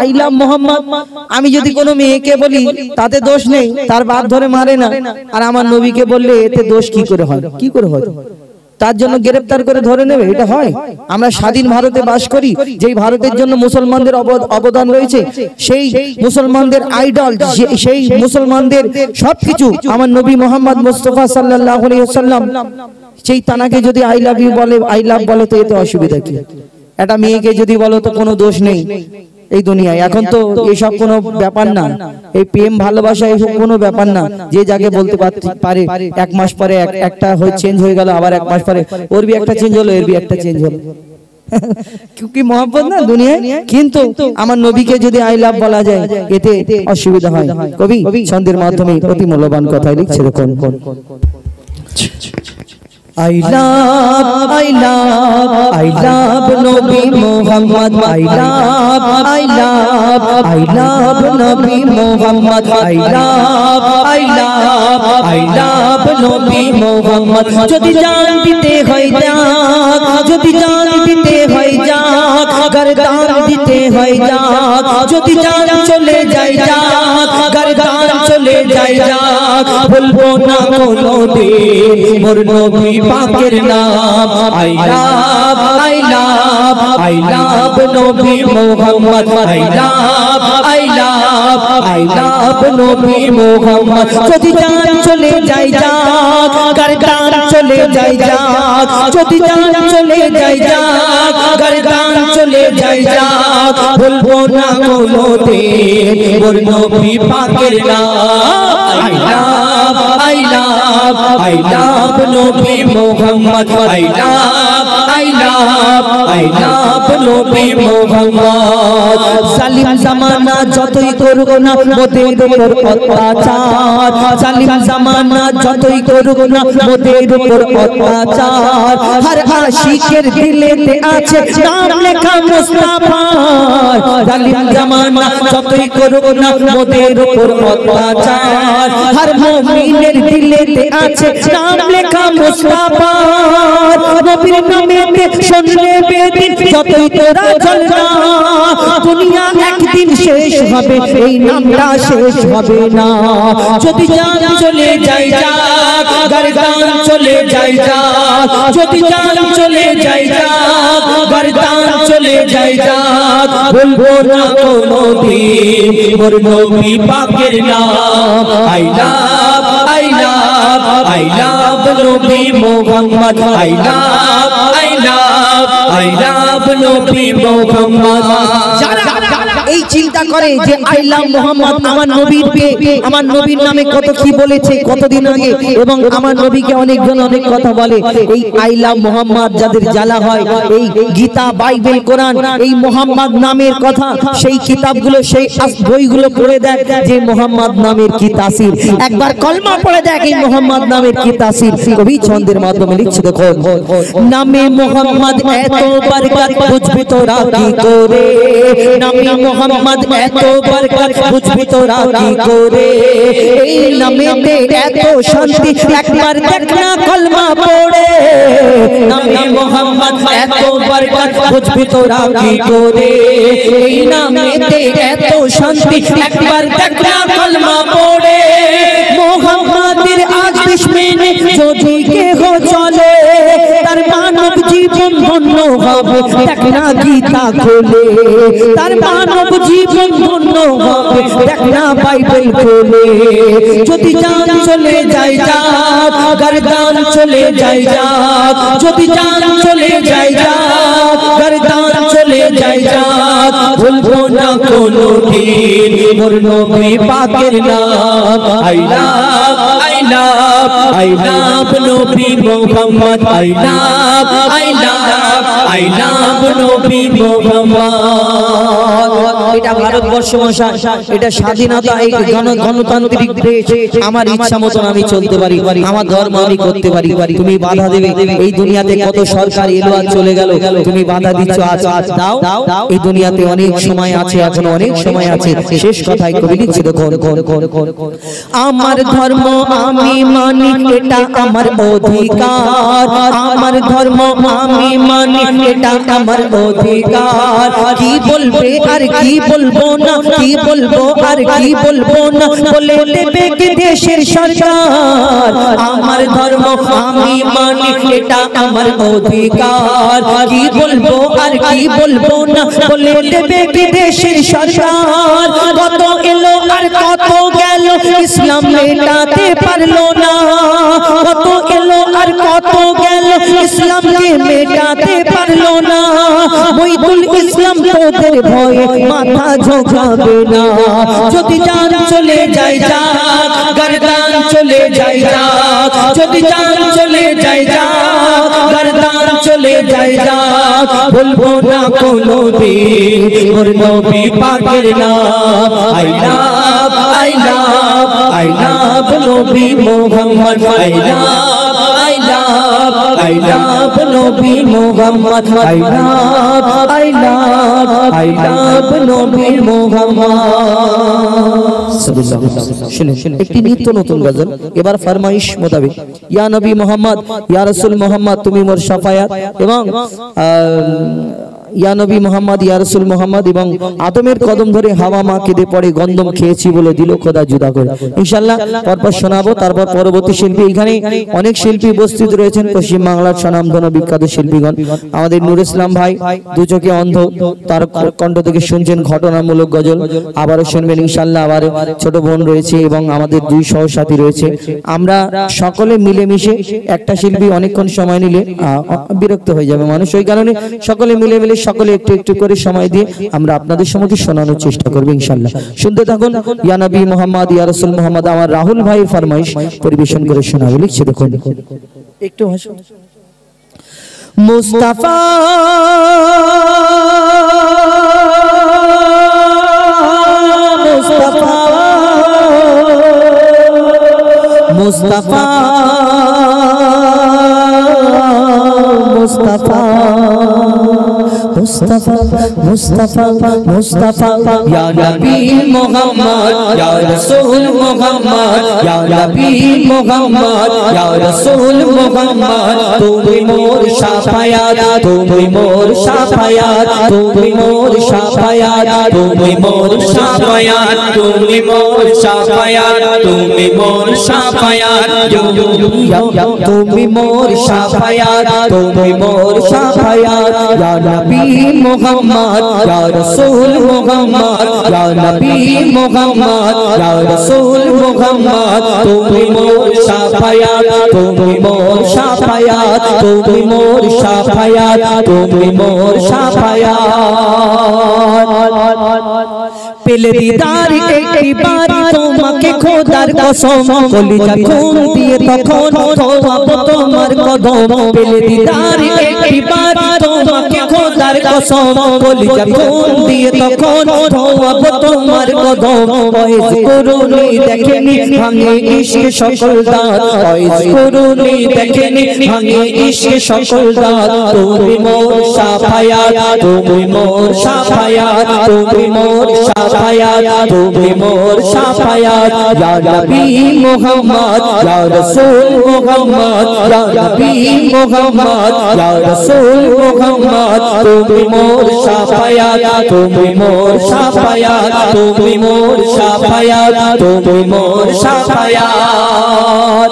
I love Mohammad. আমি যদি কোনো মেয়েকে বলি তাতে দোষ নেই, তার বাপ ধরে মারে না, আর আমার নবীকে বললে এতে দোষ কি করে হয়? কি করে হয়? তার জন্য গ্রেফতার করে ধরে নেবে? এটা হয়? আমরা স্বাধীন ভারতে বাস করি, যেই ভারতের জন্য মুসলমানদের অবদান রয়েছে, সেই মুসলমানদের আইডল, সেই মুসলমানদের সবকিছু আমার নবী মোহাম্মদ মুস্তাফা সাল্লাল্লাহু আলাইহি ওয়াসাল্লাম, সেই তানাকে যদি আই লাভ ইউ বলে, আই লাভ বলে, তো এতে অসুবিধা কি? একটা মেয়েকে যদি বলো তো কোনো দোষ নেই এই দুনিয়ায়। এখন তো এইসব কোনো ব্যাপার না, এই প্রেম ভালোবাসা এইসব কোনো ব্যাপার না, যে যাকে বলতে পারে। এক মাস পরে একটা চেঞ্জ হয়ে গেল, আবার এক মাস পরে ওর বি একটা চেঞ্জ হলো, এর বি একটা চেঞ্জ হলো। কি মহব্বত না দুনিয়ায়। কিন্তু আমার নবীকে যদি আই লাভ বলা যায়, এতে অসুবিধা হয়। কবি ছন্দের মাধ্যমে অতি মূল্যবান কথা লিখছে, দেখুন। I love Nabi Muhammad. I love Nabi Muhammad. I love Nabi Muhammad. যদি জান দিতে হয় যাক, যদি জান দিতে হয় যাক, গর্দান দিতে হয় যাক, যদি জান চলে যায় যাক, গর্দান চলে যায় যাক, বলবো না কোনোদিন মোর নবী পাকের নাম। I love নবী মুহাম্মদ। I love নবী মুহাম্মদ। যদি জান চলে যায় যাক, গর্দান চলে যায় যাক, যদি জান চলে যায় যাক, গর্দান চলে যায় যাক, বলবো না কোনোদিন মোর নবী পাকের নাম। I love নবী মুহাম্মদ। I love নবী মুহাম্মদ। জালিম জামানা যতই করুক না মোদের উপর অত্যাচার, জালিম জামানা যতই করুক না মোদের উপর অত্যাচার, হর আশিকের দিলেতে আছে নাম লেখা মুস্তাফার। জালিম জামানা যতই করুক না মোদের উপর অত্যাচার, হর মুমিনের দিলেতে আছে নাম লেখা মুস্তাফার। নবীর নামেতে শুনলে বেদিন যতই তোরা চলনা, দুনিয়া একদিন শেষ হবে, এই নামটা শেষ হবে না। যদি জান চলে যায় যাক, গর্দান চলে যায় যাক, যদি জান চলে যায় যাক, গর্দান চলে যায় যাক, বলবো না কোনোদিন মোর নবী পাকের নাম। I love নবী মুহাম্মদ। I love নবী মুহাম্মদ। এই চিন্তা করে যে আই লাভ মোহাম্মদ, আমার নবীকে, আমার নবীর নামে কত কি বলেছে কতদিন আগে, এবং আমার নবীকে অনেকজন অনেক কথা বলে। এই আই লাভ মোহাম্মদ যাদের জ্বালা হয়, এই গীতা, বাইবেল, কোরআন, এই মোহাম্মদ নামের কথা, সেই কিতাবগুলো, সেই বইগুলো পড়ে দেখ যে মোহাম্মদ নামের কি তাসির। একবার কলমা পড়ে দেখ এই মোহাম্মদ নামের কি তাসির। কবি ছন্দের মাধ্যমে লিখছে, দেখো। নামে মোহাম্মদ এত বরকত বুঝবি তোরা কি করে, নামে মোহাম্মদ এত বরকত বুঝবি তোরা কি করে, এই নামেতে এত শান্তি একবার দেখ না কলমা পড়ে। নামে মোহাম্মদ এত বরকত বুঝবি তোরা কি করে, এই নামেতে এত শান্তি একবার দেখ না কলমা পড়ে। মোহাম্মদের আজ বিস্মিনে যদি কেহ চলে, তার মানব জীবন ধন্য হবে, দেখ না গীতা খোলে, তার মানব জীবন ধন্য হবে, দেখ না বাইবেল খোলে। যদি জান চলে যায় যাক, গর্দান চলে যায় যাক, যদি জান চলে যায় যাক, গর্দান চলে যায় যাক, বলবো না কোনোদিন মোর নবী পাকের নাম। I love নবী মুহাম্মদ। I love নবী মুহাম্মদ। এটা ভারতবর্ষ ভাষা, এটা স্বাধীনতা, এই গণতান্ত্রিক দেশ। আমার ইচ্ছা মতন আমি চলতে পারি, আমার ধর্ম আমি করতে পারি। তুমি বাধা দেবে? এই দুনিয়াতে কত সরকার এলো আর চলে গেল, তুমি বাধা দিচ্ছ। আজ দাও, এই দুনিয়াতে অনেক সময় আছে, এখনো অনেক সময় আছে। শেষ কথায় কবি লিখছে, দেখো। আমার ধর্ম আমি মানি, এটা আমার অধিকার, আমার ধর্ম আমি মানি, এটা আমার অধিকার। কি বলবে আর কি বলবো না, কি বলবো আর কি বলবো না, বলে দেবে কি দেশের সরকার। আমার ধর্ম আমি মানি, এটা আমার অধিকার। কি বলবো আর কি বলবো না, বলে দেবে কি দেশের সরকার। কত এলো আর কত গেল, ইসলাম মেটাতে পারলো না। কত এলো আর কত গেল, ইসলামকে মেটাতে পারলো না। মইদুল ইসলাম তোদের ভয়ে মাথা ঝোঁকাবে না। যদি জান চলে যায় যাক, গর্দান চলে যায় যাক। যদি জান চলে যায় যাক, গর্দান চলে যায় যাক। বলবো না কোনোদিন ওর নবী পাকের নাম। I love I love I love নবী Muhammad. I love I love I love নবী Muhammad. I love I love I love নবী মুহাম্মদ। শুনুন একটি নিত্য নতুন গজল, এবার ফরমাইশ মোতাবেক। ইয়া নবী মোহাম্মদ, ইয়া রাসূল মোহাম্মদ, তুমি মোর শাফায়াত। এবং ইয়া নবী মোহাম্মদ, ইয়া রাসূল মোহাম্মদ, এবং আদমের কদম ধরে হাওয়া মা কেঁদে পড়ে গন্ধম খেয়েছি বলে দিল খোদা জুদা করে। ইনশাআল্লাহ পরপর শোনাবো। তারপর পরবর্তী শিল্পী, এখানে অনেক শিল্পী উপস্থিত রয়েছেন, পশ্চিম বাংলার স্বনামধন্য বিখ্যাত শিল্পীগণ। আমাদের নূর ইসলাম ভাই দু চোখে অন্ধ, তার কণ্ঠ থেকে শুনছেন ঘটনামূলক গজল, আবারও শুনবেন ইনশাআল্লাহ। আবার ছোট বোন রয়েছে এবং আমাদের দুই সহসাথী রয়েছে। আমরা সকলে মিলেমিশে, একটা শিল্পী অনেকক্ষণ সময় নিলে বিরক্ত হয়ে যাবে মানুষ, ওই কারণে সকলে মিলে সকলে একটু একটু করে সময় দিয়ে আমরা আপনাদের সম্মুখে শোনানোর চেষ্টা করব ইনশাআল্লাহ। শুনতে থাকুন। ইয়া নবী মুহাম্মদ, ইয়া রাসূল মুহাম্মদ, আমার রাহুল ভাইয়ের ফরমাইশ পরিবেশন করে শোনাবে। লিখছে দেখুন একটু হাসুন। মুস্তাফা মুস্তাফা মুস্তাফা মুস্তাফা মুস্তাফা মুস্তাফা মুস্তাফা ইয়া নবী মুহাম্মদ, ইয়া রাসূল মুহাম্মদ, ইয়া নবী মুহাম্মদ, ইয়া রাসূল মুহাম্মদ। তুমি মোর শাফায়াত, তুমি মোর শাফায়াত, তুমি মোর শাফায়াত, তুমি মোর শাফায়াত, তুমি মোর শাফায়াত, তুমি মোর শাফায়াত, তুমি মোর শাফায়াত, তুমি মোর শাফায়াত। ইয়া নবী মুহাম্মদ, ইয়া রাসূল মুহাম্মদ, ইয়া নবী মুহাম্মদ, ইয়া রাসূল মুহাম্মদ। তুমি মোর শাফায়াত, তুমি মোর শাফায়াত, তুমি মোর শাফায়াত, তুমি মোর শাফায়াত। পেলে দিদার একবার তোমাকে খোদার কসম, কলিজা খুন দিয়ে তখন খোয়াবো তোমার কদম। পেলে দিদার একবার তোমাকে খোদার কসম, কলিজা খুন দিয়ে তখন খোয়াবো তোমার কদম। ওয়াইজ করুনি দেখেনি ভাঙে ইশক সকল দাঁত, ওয়াইজ করুনি দেখেনি ভাঙে ইশক সকল দাঁত। তুমি মোর শাফায়াত, তুমি মোর শাফায়াত, তুমি মোর শাফায়াত, তুমি মোর শাফায়াত। ইয়া নবী মুহাম্মদ, ইয়া রাসূল মুহাম্মদ, ইয়া নবী মুহাম্মদ, ইয়া রাসূল মুহাম্মদ। তুমি মোর শাফায়াত, তুমি মোর শাফায়াত, তুমি মোর শাফায়াত, তুমি মোর শাফায়াত।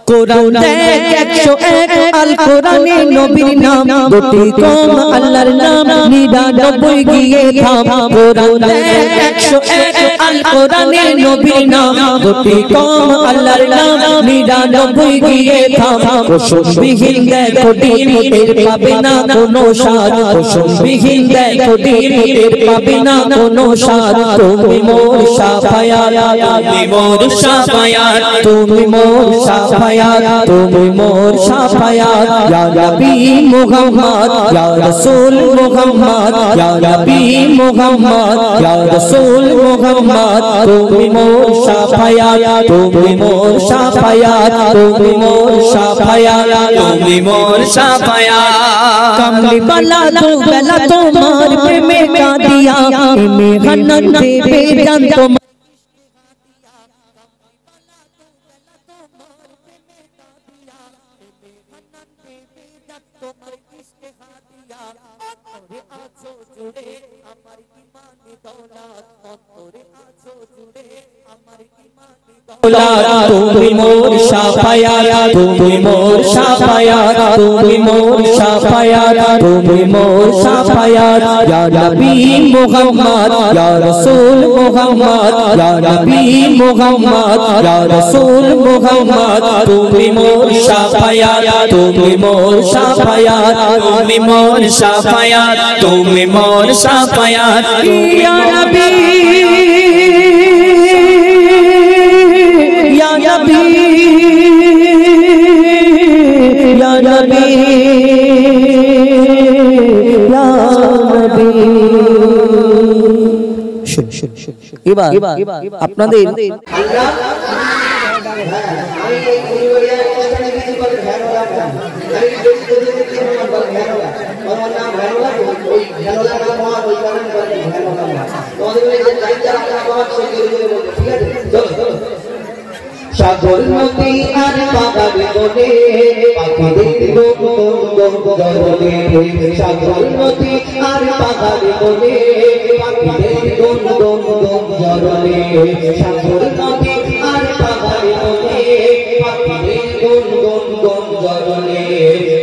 কোরআন দেখ 101 আল কোরআনে নবীর নাম, দুটি কম আল্লাহর নাম, 99 গিয়ে থাম। কোরআন দেখ 101 আল কোরআনে নবীর নাম, দুটি কম আল্লাহর নাম, 99 গিয়ে থাম। কুসুম বিহীন দেখো দিন এর পাবে না কোনো স্বাদ, কুসুম বিহীন দেখো দিন এর পাবে না কোনো স্বাদ। তুমি মোর শাফায়াত, তুমি মোর শাফায়াত, তুমি মোর শাফায়াত, তুমি মোর শাফায়াত। ইয়া নবী মুহাম্মদ, ইয়া রাসূল মুহাম্মদ, ইয়া নবী মুহাম্মদ, ইয়া রাসূল মুহাম্মদ। তুমি মোর শাফায়াত, তুমি মোর শাফায়াত, তুমি মোর শাফায়াত, তুমি মোর শাফায়াত। কামলি বালা দু বেলা তোমার প্রেমে কাঁদিয়া, এমে হান্নান দেবে জান তোমার। অন্তরে আছো জুড়ে আমার ইমানি দৌলত অন্তরে আছো জুড়ে আমার ইমানি দৌলত তুমি মোর শাফায়াত তুমি মোর শাফায়াত তুমি মোর শাফায়াত তুমি মোর শাফায়াত ইয়া নবী মুহাম্মদ ইয়া রাসূল মুহাম্মদ ইয়া নবী মুহাম্মদ ইয়া রাসূল মুহাম্মদ তুমি মোর শাফায়াত তুমি মোর শাফায়াত তুমি মোর শাফায়াত তুমি মোর শাফায়াত ইয়া নবী ইয়া নবী ইয়া নবী ইয়া নবী এবার আপনাদের সাগর নদী আর পাহাড় বনে পাখিদের গনে সাগর নদী আর পাহাড় বনে পাখিদের গনে সাগর নদী আর পাহাড় বনে পাখিদের গনে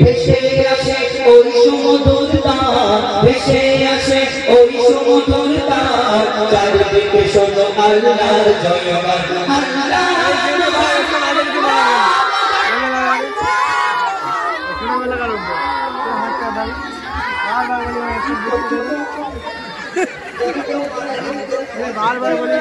ভেসে আসে ওই সমুদ্র তার ভেসে আসে ওই সমুদ্র তার চারিদিকে শোনো আল্লাহর জয়গান আল্লাহ बार-बार बोले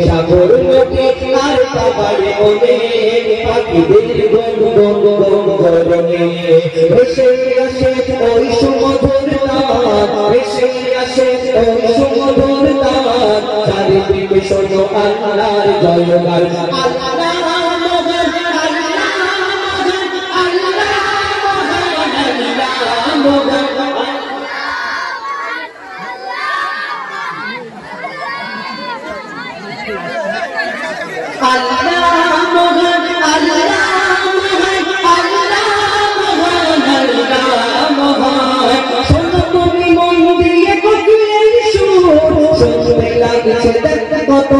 সাগর নদী আর পাহাড় বনে পাখিদের গনে ভেসে আসে ওই সমুদ্র তার ভেসে আসে ওই সমুদ্র তার চারিদিকে শোনো আল্লাহর জয়গান কত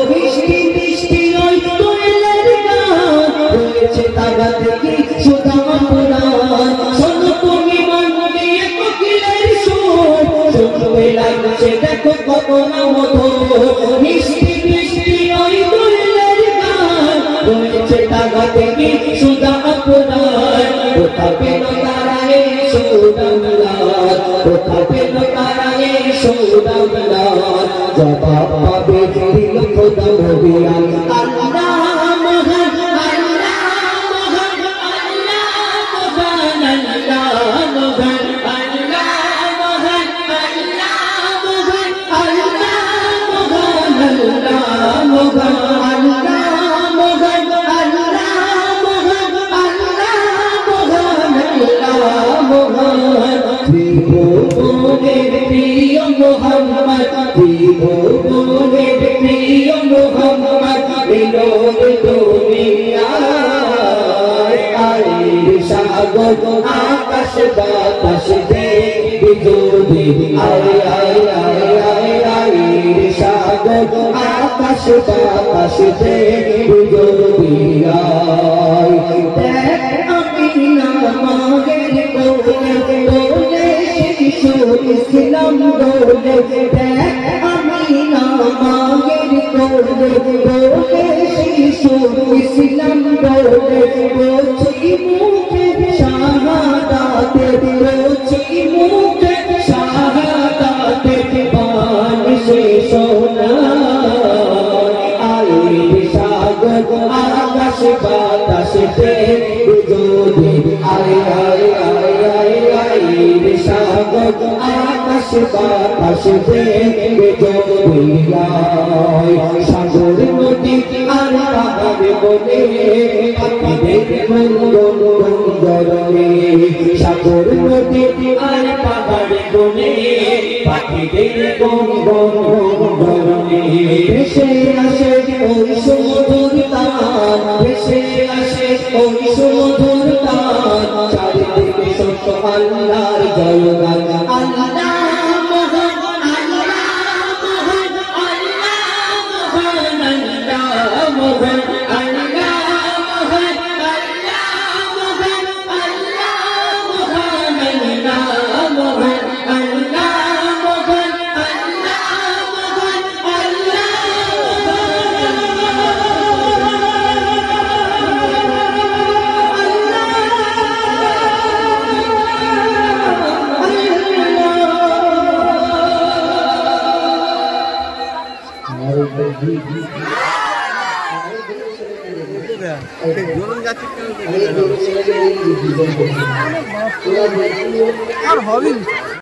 মিষ্টি মিষ্টি ওই দোয়েলের গান রয়েছে তারা থেকে সুধা পুরাণ শোনো তুমি মন দিয়ে কোকিলের সুর শুনতে লাগছে দেখো কত মিষ্টি মিষ্টি ওই দোয়েলের গান রয়েছে তারা থেকে সুধা পুরাণ কোথা পেল তারা এই সুদামলার কোথা পেল তারা এই সুদামলার জবাব পাবে দিল খোদা নবিয়ান আল্লাহ মহান আল্লাহ মহান আল্লাহ মহান আল্লাহ মহান আল্লাহ মহান আল্লাহ মহান আল্লাহ মহান আল্লাহ মহান আল্লাহ মহান আল্লাহ মহান আল্লাহ মহান ত্রিভুবনের প্রিয় মোহাম্মদ ত্রিভুবনের প্রিয় মোহাম্মদ বিনোদ দুনিয়ায় আইর সাগর আকাশ বাতাস দেখবি যদি আয় আয় আয় আয় আইর সাগর আকাশ বাতাস দেখবি যদি আয় দেখ আমি না মাগের কোলে শিশু ইসলাম দোলে দেখ আমি না মাগের কোলে শিশু ইসলাম দোলে বলছি মুখে শাহাদাতে বলছি মুখে পাশেতে যদি আয় আয় আয় আয় আয় রে সাগর আকাশ বাতাসেতে যদি আয় সাগর নদী আর পাহাড় বনে পাখিদের গুনগুন গুঞ্জরণে সাগর নদী আর পাহাড় বনে পাখিদের গুনগুন গুঞ্জরণে ভেসে আসে ওই সমুদ্র তান ভেসে আসে ওই সমুদ্র তান চারিদিকে সত্য আল্লাহর জয়গান আল্লাহ মহান আল্লাহ মহান আল্লাহ মহান আল্লাহ মহান আল্লাহ মহান আল্লাহ মহান আল্লাহ মহান আর হবি